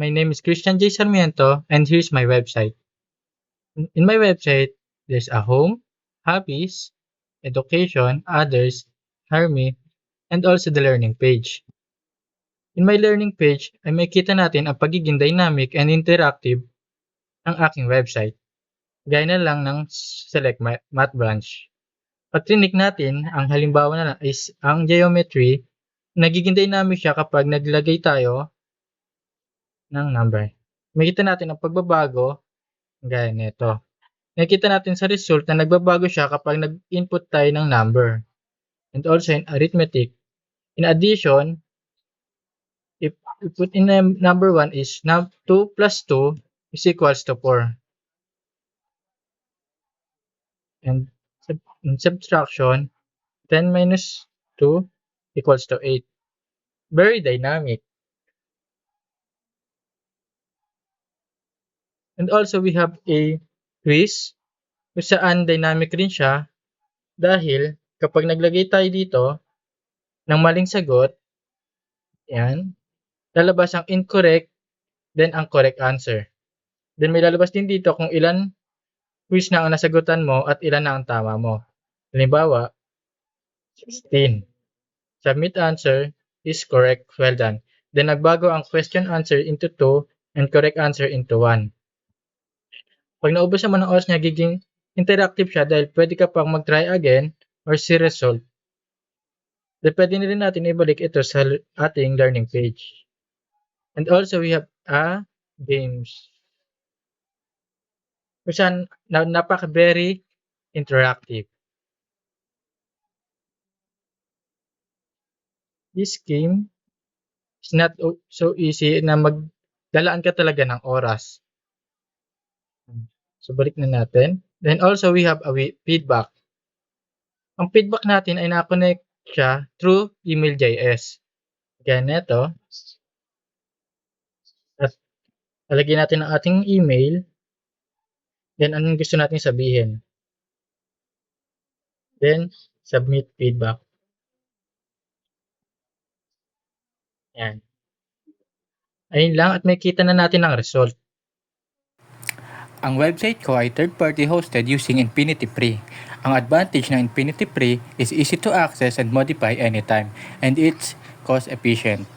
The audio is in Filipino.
My name is Christian J. Sarmiento and here's my website. In my website, there's a home, hobbies, education, others, hire me, and also the learning page. In my learning page ay makikita natin ang pagiging dynamic and interactive ng aking website. Gaya na lang ng select math branch. Pag click natin, ang halimbawa na lang is ang geometry, nagiging dynamic siya kapag naglagay tayo ng number. Makikita natin ang pagbabago gaya nito. Nakikita natin sa result na nagbabago siya kapag nag-input tayo ng number. And also in arithmetic. In addition, if we put in number 1 is 2 plus 2 is equals to 4. And in subtraction, 10 minus 2 equals to 8. Very dynamic. And also we have a quiz kung saan dynamic rin siya dahil kapag naglagay tayo dito ng maling sagot, yan, lalabas ang incorrect, then ang correct answer. Then may lalabas din dito kung ilan quiz na ang nasagutan mo at ilan na ang tama mo. Halimbawa, 16. Submit answer is correct, well done. Then nagbago ang question answer into 2 and correct answer into 1. Pag naubos naman ang oras niya, giging interactive siya dahil pwede ka pang mag-try again or see result. Then pwede na rin natin ibalik ito sa ating learning page. And also we have games. Kung saan napaka-very interactive. This game is not so easy na magdalaan ka talaga ng oras. So, balik na natin. Then also, we have a feedback. Ang feedback natin ay na-connect siya through email.js. Kaya neto. At lalagyan natin ang ating email. Then, anong gusto natin sabihin. Then, submit feedback. Yan. Ayun lang at makikita na natin ang result. Ang website ko ay third-party hosted using Infinity Free. Ang advantage ng Infinity Free is easy to access and modify anytime, and it's cost efficient.